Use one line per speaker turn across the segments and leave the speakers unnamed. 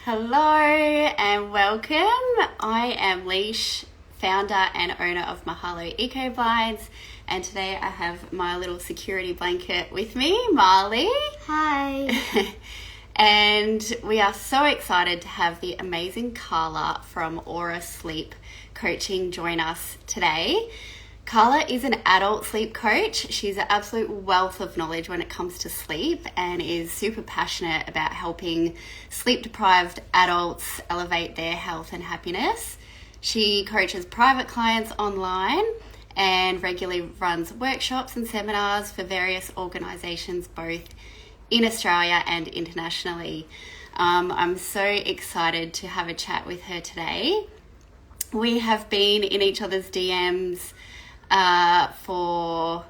Hello and welcome. I am Leesh, founder and owner of Mahalo Eco Blinds, and today I have my little security blanket with me, Marley.
Hi.
And we are so excited to have the amazing Carla from Ora Sleep Coaching join us today. Carla is an adult sleep coach. She's an absolute wealth of knowledge when it comes to sleep and is super passionate about helping sleep-deprived adults elevate their health and happiness. She coaches private clients online and regularly runs workshops and seminars for various organisations both in Australia and internationally. I'm so excited to have a chat with her today. We have been in each other's DMs for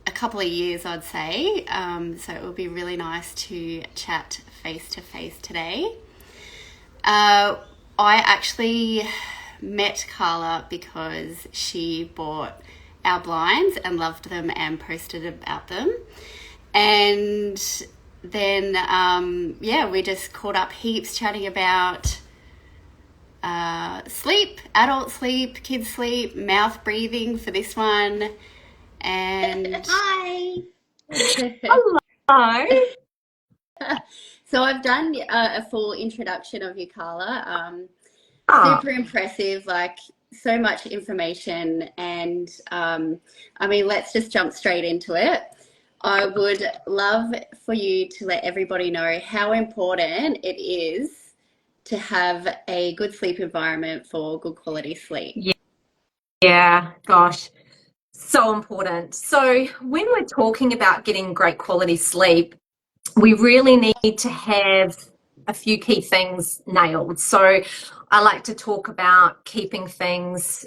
a couple of years, I'd say. So it will be really nice to chat face to face today. I actually met Carla because she bought our blinds and loved them and posted about them. And then, we just caught up heaps chatting about sleep, adult sleep, kids sleep, mouth breathing for this one. And
Hi.
Hello.
so I've done a full introduction of you, Carla.
Ah,
Super impressive, like so much information. And let's just jump straight into it. I would love for you to let everybody know how important it is to have a good sleep environment for good quality sleep.
yeah, gosh, so important. So when we're talking about getting great quality sleep, we really need to have a few key things nailed. So I like to talk about keeping things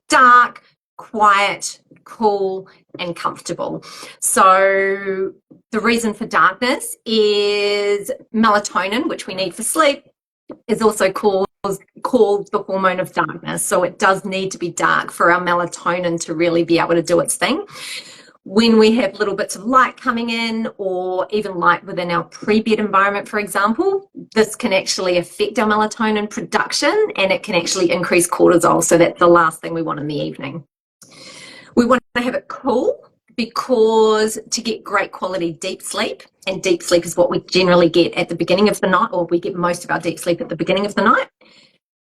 dark, quiet, cool, and comfortable. So the reason for darkness is melatonin, which we need for sleep, is also called the hormone of darkness. So it does need to be dark for our melatonin to really be able to do its thing. When we have little bits of light coming in, or even light within our pre-bed environment, for example, this can actually affect our melatonin production, and it can actually increase cortisol. So that's the last thing we want in the evening. We want to have it cool, because to get great quality deep sleep, and deep sleep is what we generally get at the beginning of the night, or we get most of our deep sleep at the beginning of the night,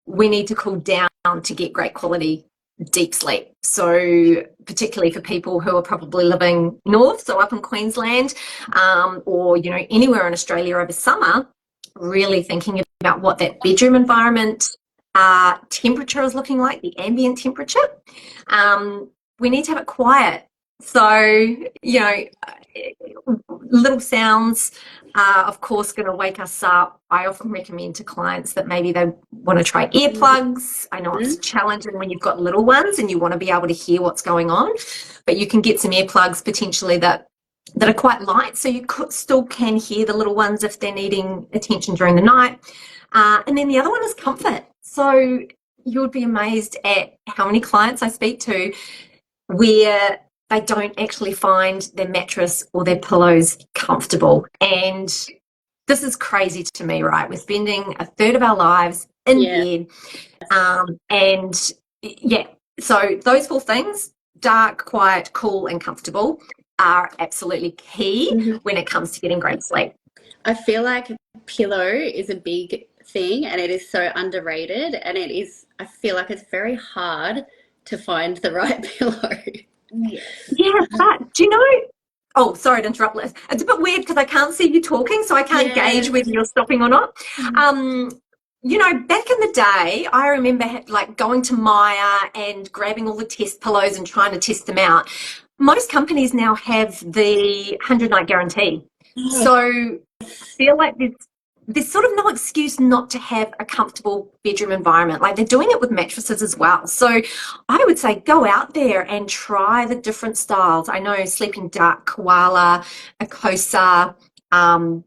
we need to cool down to get great quality deep sleep. So particularly for people who are probably living north, so up in Queensland, or anywhere in Australia over summer, really thinking about what that bedroom environment temperature is looking like, the ambient temperature. We need to have it quiet. So, little sounds are, of course, going to wake us up. I often recommend to clients that maybe they want to try earplugs. I know it's challenging when you've got little ones and you want to be able to hear what's going on, but you can get some earplugs potentially that are quite light, so you still can hear the little ones if they're needing attention during the night. And then the other one is comfort. So you would be amazed at how many clients I speak to where they don't actually find their mattress or their pillows comfortable. And this is crazy to me, right? We're spending a third of our lives in bed. So those four things, dark, quiet, cool, and comfortable, are absolutely key when it comes to getting great sleep.
I feel like pillow is a big thing and it is so underrated, and I feel like it's very hard to find the right pillow.
Yeah, but do you know, oh, sorry to interrupt, Liz. It's a bit weird because I can't see you talking, so I can't gauge whether you're stopping or not. Back in the day, I remember going to Maya and grabbing all the test pillows and trying to test them out. Most companies now have the 100-night guarantee. So I feel like there's sort of no excuse not to have a comfortable bedroom environment. Like, they're doing it with mattresses as well. So I would say go out there and try the different styles. I know Sleeping Dark, Koala, Akosa,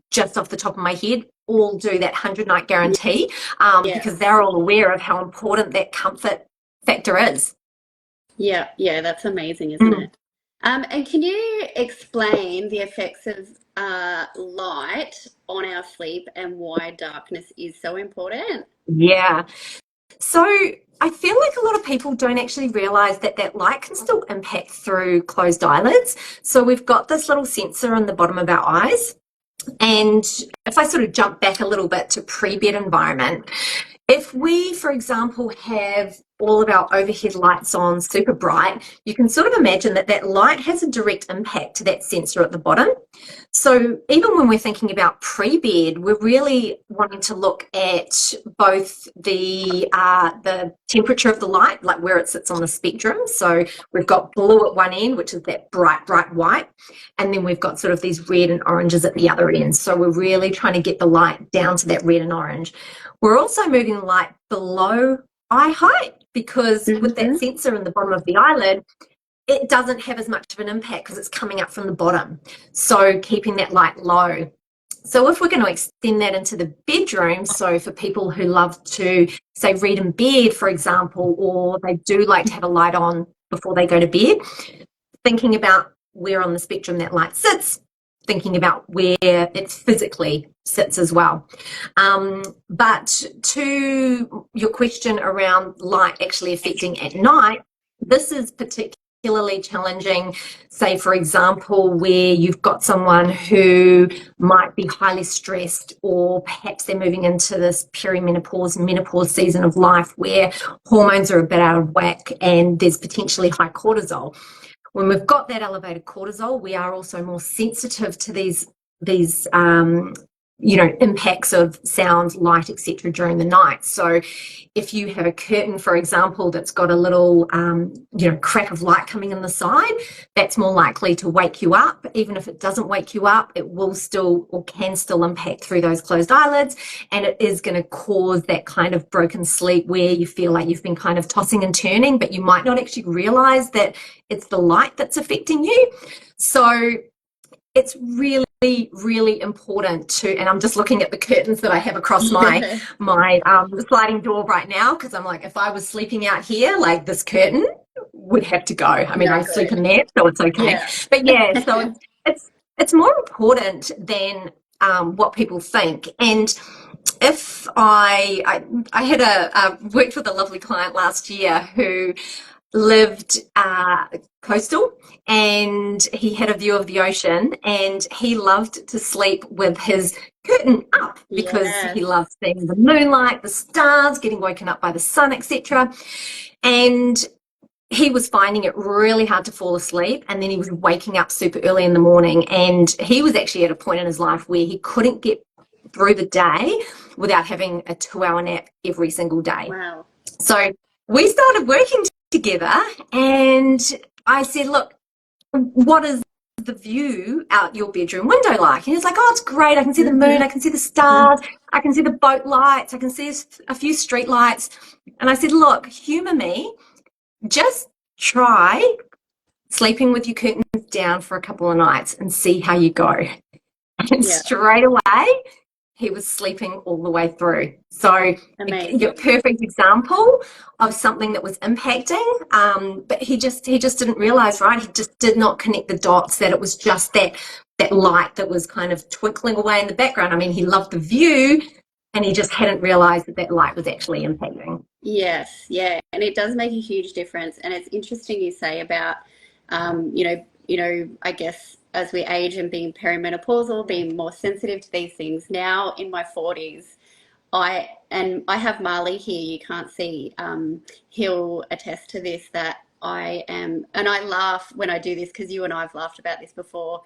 just off the top of my head, all do that 100-night guarantee, because they're all aware of how important that comfort factor is.
Yeah, that's amazing, isn't it? And can you explain the effects of light on our sleep and why darkness is so important?
Yeah. So I feel like a lot of people don't actually realize that that light can still impact through closed eyelids. So we've got this little sensor on the bottom of our eyes. And if I sort of jump back a little bit to pre-bed environment, if we, for example, have all of our overhead lights on super bright, you can sort of imagine that that light has a direct impact to that sensor at the bottom. So even when we're thinking about pre-bed, we're really wanting to look at both the temperature of the light, like where it sits on the spectrum. So we've got blue at one end, which is that bright, bright white, and then we've got sort of these red and oranges at the other end. So we're really trying to get the light down to that red and orange. We're also moving the light below eye height because with that sensor in the bottom of the eyelid, it doesn't have as much of an impact because it's coming up from the bottom. So keeping that light low. So if we're going to extend that into the bedroom, so for people who love to, say, read in bed, for example, or they do like to have a light on before they go to bed, thinking about where on the spectrum that light sits, thinking about where it physically sits as well. But to your question around light actually affecting at night, this is particularly challenging, say, for example, where you've got someone who might be highly stressed, or perhaps they're moving into this perimenopause, menopause season of life where hormones are a bit out of whack and there's potentially high cortisol. When we've got that elevated cortisol, we are also more sensitive to these impacts of sound, light, etc. during the night. So if you have a curtain, for example, that's got a little crack of light coming in the side, that's more likely to wake you up. Even if it doesn't wake you up, it will still, or can still, impact through those closed eyelids, and it is going to cause that kind of broken sleep where you feel like you've been kind of tossing and turning, but you might not actually realize that it's the light that's affecting you. So it's really, really important to, and I'm just looking at the curtains that I have across my sliding door right now, because I'm like, if I was sleeping out here, like, this curtain would have to go. I mean, I sleep in there, so it's okay.
Yeah.
But yeah, so it's more important than what people think. And if I had worked with a lovely client last year who lived coastal, and he had a view of the ocean, and he loved to sleep with his curtain up because he loved seeing the moonlight, the stars, getting woken up by the sun, etc. And he was finding it really hard to fall asleep, and then he was waking up super early in the morning, and he was actually at a point in his life where he couldn't get through the day without having a 2-hour nap every single day.
Wow.
So we started working together, and I said, look, what is the view out your bedroom window like? And he's like, oh, it's great. I can see the moon. I can see the stars. I can see the boat lights. I can see a few street lights. And I said, look, humor me. Just try sleeping with your curtains down for a couple of nights and see how you go. And straight away, he was sleeping all the way through. So your perfect example of something that was impacting, but he just didn't realize, right? He just did not connect the dots, that it was just that light that was kind of twinkling away in the background. I mean, he loved the view, and he just hadn't realized that light was actually impacting.
Yes, yeah, and it does make a huge difference. And it's interesting you say about, I guess as we age and being perimenopausal, being more sensitive to these things. Now in my 40s, I have Marley here. You can't see. He'll attest to this, that I am, and I laugh when I do this because you and I have laughed about this before.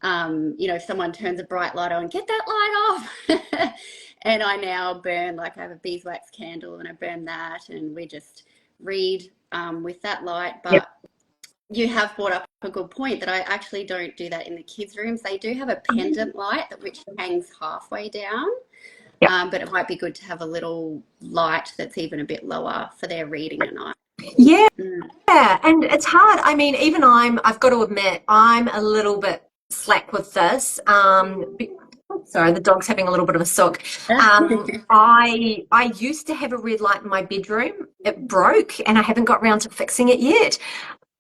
If someone turns a bright light on, get that light off. And I now burn, like, I have a beeswax candle and I burn that, and we just read with that light. But you have brought up a good point that I actually don't do that in the kids' rooms. They do have a pendant light which hangs halfway down, but it might be good to have a little light that's even a bit lower for their reading at night.
Yeah, and it's hard. I mean, even I've got to admit, I'm a little bit slack with this. Sorry, the dog's having a little bit of a sook. I used to have a red light in my bedroom. It broke, and I haven't got around to fixing it yet.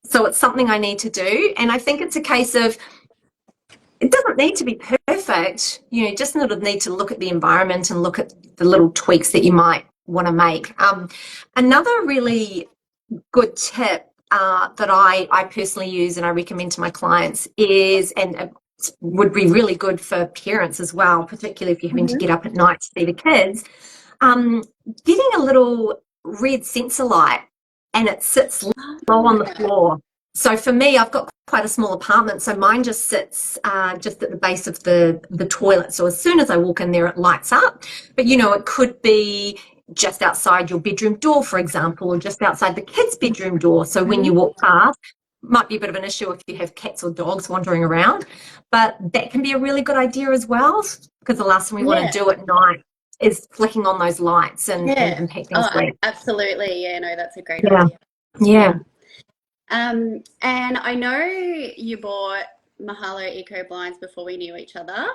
So it's something I need to do. And I think it's a case of it doesn't need to be perfect. You just sort of need to look at the environment and look at the little tweaks that you might want to make. Another really good tip that I personally use and I recommend to my clients is, and it would be really good for parents as well, particularly if you're having to get up at night to see the kids, getting a little red sensor light, and it sits low on the floor. So for me, I've got quite a small apartment, so mine just sits just at the base of the toilet. So as soon as I walk in there, it lights up. But it could be just outside your bedroom door, for example, or just outside the kids' bedroom door. So when you walk past, might be a bit of an issue if you have cats or dogs wandering around, but that can be a really good idea as well, because the last thing we want to do at night is flicking on those lights and impacting sleep.
Absolutely. Yeah, no, that's a great idea.
Yeah.
And I know you bought Mahalo Eco Blinds before we knew each other.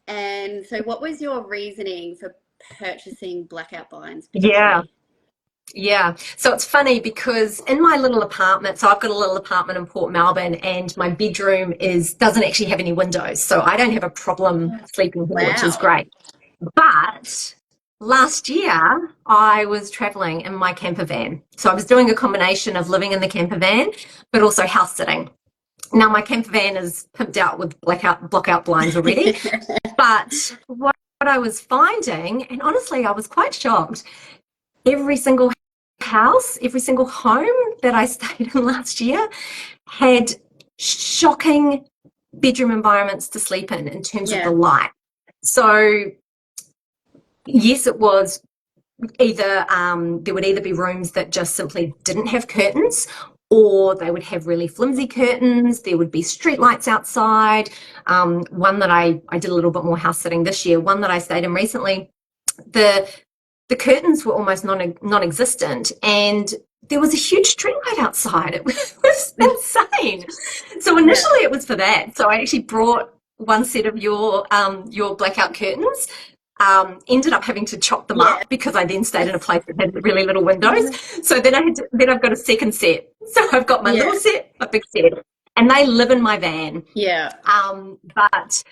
And so what was your reasoning for purchasing blackout blinds?
Yeah. So it's funny because in my little apartment, so I've got a little apartment in Port Melbourne, and my bedroom doesn't actually have any windows. So I don't have a problem sleeping here, which is great. But last year I was traveling in my camper van. So I was doing a combination of living in the camper van, but also house sitting. Now my camper van is pimped out with blackout blinds already. But what I was finding, and honestly I was quite shocked, every single house, every single home that I stayed in last year had shocking bedroom environments to sleep in terms of the light. So yes, it was either there would either be rooms that just simply didn't have curtains, or they would have really flimsy curtains. There would be street lights outside. One that I did a little bit more house sitting this year, one that I stayed in recently, the curtains were almost non-existent, and there was a huge street light outside. It was insane. So initially it was for that. So I actually brought one set of your blackout curtains. Ended up having to chop them up because I then stayed in a place that had really little windows. So then I've got a second set. So I've got my little set, my big set, and they live in my van. But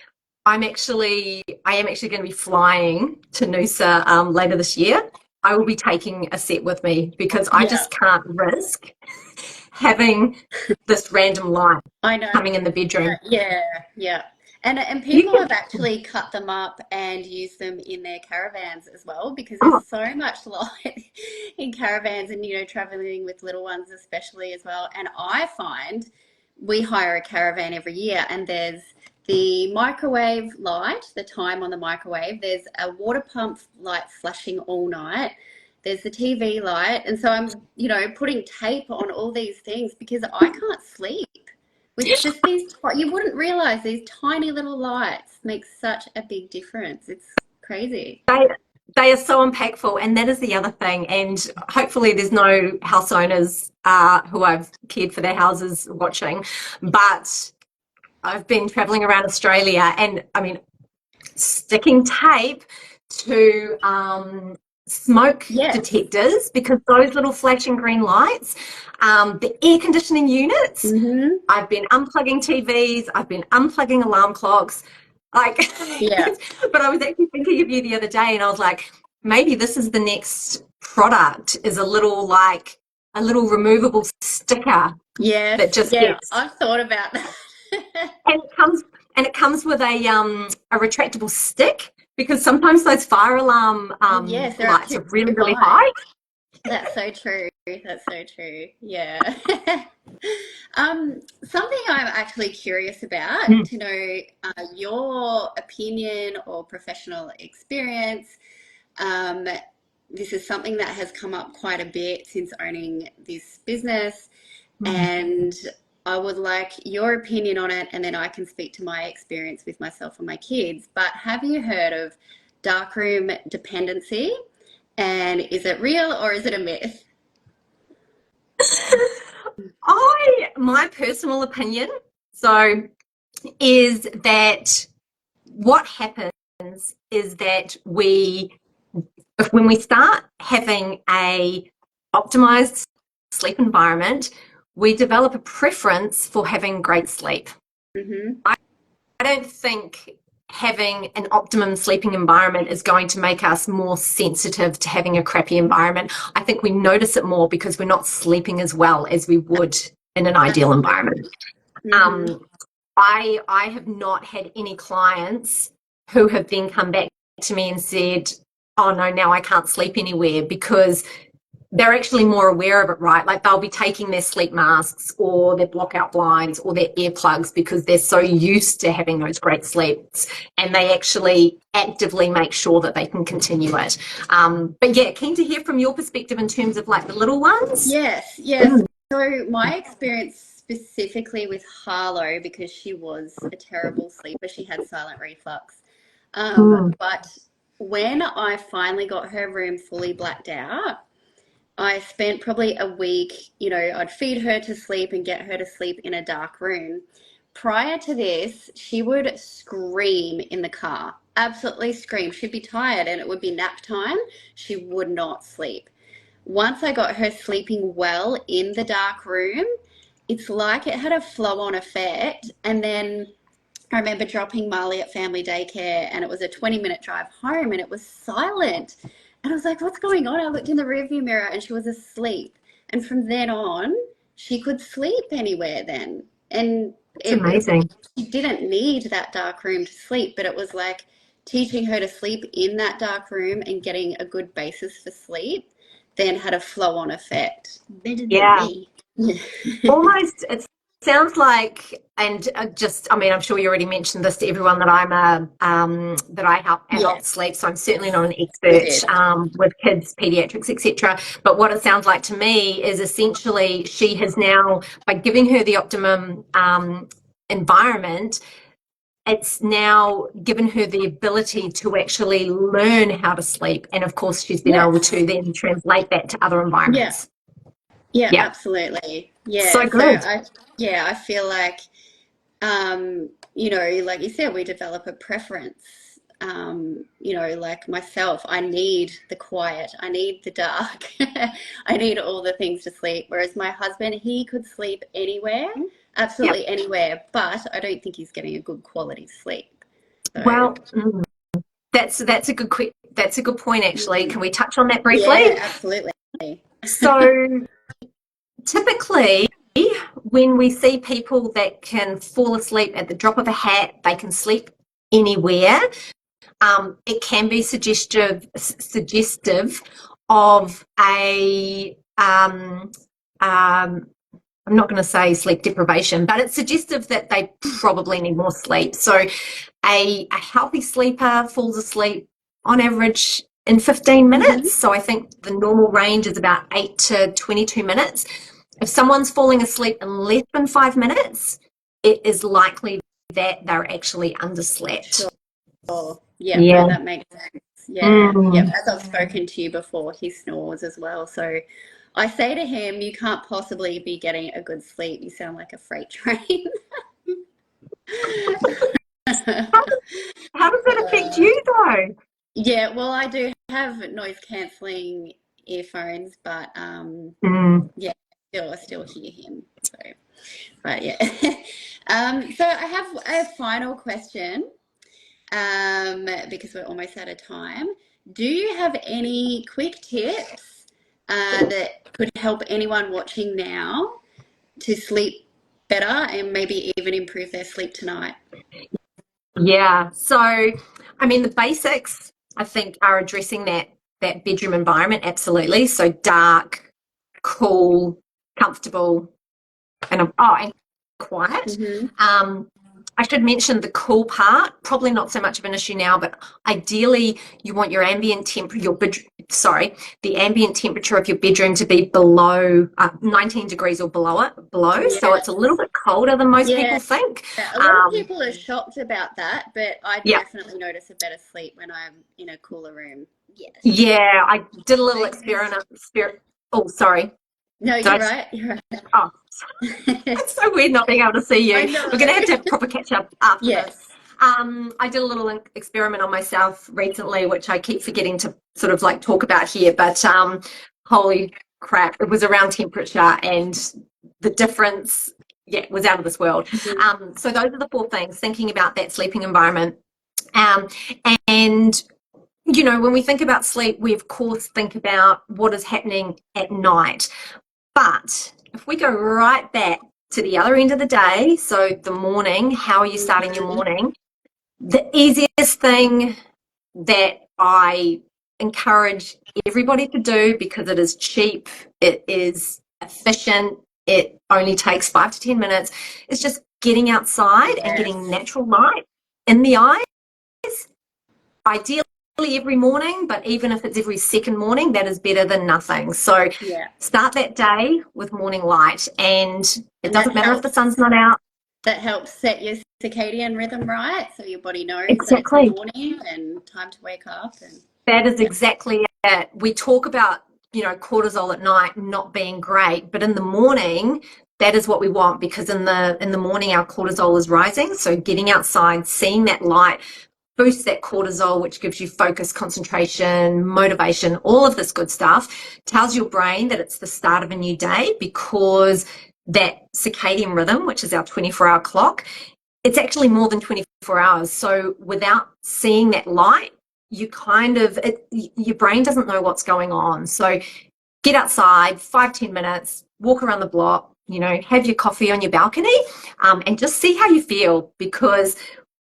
I am actually going to be flying to Noosa later this year. I will be taking a set with me because I just can't risk having this random light coming in the bedroom.
And people have actually cut them up and used them in their caravans as well, because there's so much light in caravans, and traveling with little ones especially as well. And I find we hire a caravan every year, and there's the microwave light, the time on the microwave. There's a water pump light flashing all night. There's the TV light. And so I'm, putting tape on all these things because I can't sleep. With just these, you wouldn't realize these tiny little lights make such a big difference. It's crazy.
They are so impactful, and that is the other thing. And hopefully there's no house owners who I've cared for their houses watching, but I've been traveling around Australia, and I mean, sticking tape to smoke detectors, because those little flashing green lights, the air conditioning units, I've been unplugging TVs, I've been unplugging alarm clocks, but I was actually thinking of you the other day, and I was like, maybe this is the next product, is a little removable sticker that just gets.
I've thought about that.
and it comes with a retractable stick, because sometimes those fire alarm lights are really, really high.
That's so true. That's so true. Yeah. Something I'm actually curious about to know your opinion or professional experience. This is something that has come up quite a bit since owning this business, and I would like your opinion on it, and then I can speak to my experience with myself and my kids. But have you heard of darkroom dependency? And is it real or is it a myth?
My personal opinion, is that what happens is that when we start having a optimized sleep environment, we develop a preference for having great sleep. I don't think having an optimum sleeping environment is going to make us more sensitive to having a crappy environment. I think we notice it more because we're not sleeping as well as we would in an ideal environment. I have not had any clients who have then come back to me and said, oh no, now I can't sleep anywhere, because they're actually more aware of it, right? Like they'll be taking their sleep masks or their blockout blinds or their earplugs because they're so used to having those great sleeps, and they actually actively make sure that they can continue it. But yeah, keen to hear from your perspective in terms of like the little ones.
Yes. So my experience specifically with Harlow, because she was a terrible sleeper, she had silent reflux. But when I finally got her room fully blacked out, I spent probably a week, I'd feed her to sleep and get her to sleep in a dark room. Prior to this, she would scream in the car, absolutely scream. She'd be tired and it would be nap time. She would not sleep. Once I got her sleeping well in the dark room, it's like it had a flow-on effect. And then I remember dropping Marley at family daycare, and it was a 20-minute drive home, and it was silent. And I was like, what's going on? I looked in the rearview mirror and she was asleep. And from then on, she could sleep anywhere then. And
It's amazing.
She didn't need that dark room to sleep, but it was like teaching her to sleep in that dark room and getting a good basis for sleep then had a flow-on effect. Better than me.
Almost, it sounds like, and I mean, I'm sure you already mentioned this to everyone, that that I help adults sleep, so I'm certainly not an expert with kids, pediatrics, etc. But what it sounds like to me is essentially she has now, by giving her the optimum environment, it's now given her the ability to actually learn how to sleep, and of course she's been able to then translate that to other environments.
Yeah, absolutely. Yeah.
So good.
I feel like, like you said, we develop a preference. Like myself, I need the quiet, I need the dark, I need all the things to sleep. Whereas my husband, he could sleep anywhere, absolutely anywhere, but I don't think he's getting a good quality sleep. So.
Well, that's a good point actually. Can we touch on that briefly?
Yeah, absolutely.
So typically when we see people that can fall asleep at the drop of a hat, they can sleep anywhere, it can be suggestive of a I'm not going to say sleep deprivation, but it's suggestive that they probably need more sleep. So a healthy sleeper falls asleep on average in 15 minutes. So I think the normal range is about 8 to 22 minutes. If someone's falling asleep in less than 5 minutes, it is likely that they're actually underslept.
Sure. Yeah, that makes sense. Yeah. As I've spoken to you before, he snores as well. So I say to him, you can't possibly be getting a good sleep. You sound like a freight train.
How does that affect you though?
Yeah, well, I do have noise cancelling earphones, but yeah, I still hear him. So, but yeah. So I have a final question, because we're almost out of time. Do you have any quick tips that could help anyone watching now to sleep better and maybe even improve their sleep tonight?
Yeah. So, I mean, the basics, I think, are addressing that bedroom environment. Absolutely. So dark, cool, comfortable, and quiet. I should mention the cool part, probably not so much of an issue now, but ideally you want your ambient the ambient temperature of your bedroom to be below 19 degrees or below. Yes. So it's a little bit colder than most people think.
A lot of people are shocked about that, but I definitely notice a better sleep when I'm in a cooler room. Yes. Yeah,
I did a little experiment. Oh, sorry.
No, you're right.
Oh, it's so weird not being able to see you. We're going to have proper catch up after this. I did a little experiment on myself recently, which I keep forgetting to sort of like talk about here, but holy crap, it was around temperature, and the difference, was out of this world. So those are the 4 things, thinking about that sleeping environment. And when we think about sleep, we of course think about what is happening at night. But if we go right back to the other end of the day, so the morning, how are you starting your morning? The easiest thing that I encourage everybody to do, because it is cheap, it is efficient, it only takes 5 to 10 minutes, is just getting outside and getting natural light in the eyes. Ideally every morning, but even if it's every second morning, that is better than nothing. So start that day with morning light, and it doesn't matter if the sun's not out.
That helps set your circadian rhythm right, so your body knows
exactly
that it's the morning and time to wake up. And
that is exactly it. We talk about cortisol at night not being great, but in the morning that is what we want, because in the morning our cortisol is rising. So getting outside, seeing that light boosts that cortisol, which gives you focus, concentration, motivation, all of this good stuff. Tells your brain that it's the start of a new day, because that circadian rhythm, which is our 24-hour clock, it's actually more than 24 hours. So without seeing that light, you your brain doesn't know what's going on. So get outside, 5-10 minutes, walk around the block, have your coffee on your balcony, and just see how you feel. Because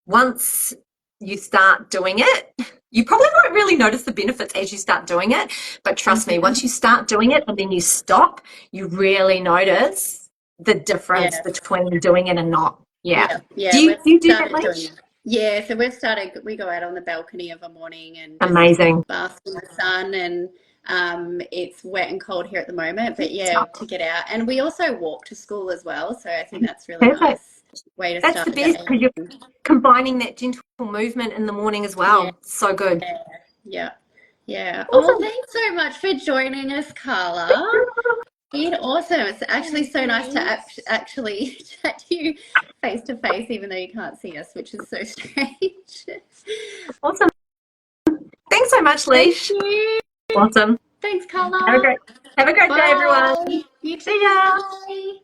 once you start doing it, you probably won't really notice the benefits as you start doing it, but trust me, once you start doing it and then you stop, you really notice the difference between doing it and not. Do you do that, Leesh?
Yeah, so we go out on the balcony of a morning and
amazing
bask in the sun, and it's wet and cold here at the moment, but to get out. And we also walk to school as well, so I think that's really nice way to
start the best, because you're combining that gentle movement in the morning as well. So good.
Yeah. Oh, thanks so much for joining us, Carla. Been awesome. It's actually so nice to actually chat to you face to face, even though you can't see us, which is so strange.
Awesome. Thanks so much, Leesh.
Thank you.
Awesome.
Thanks, Carla.
Have a great day, everyone.
You too.
See ya.
Bye.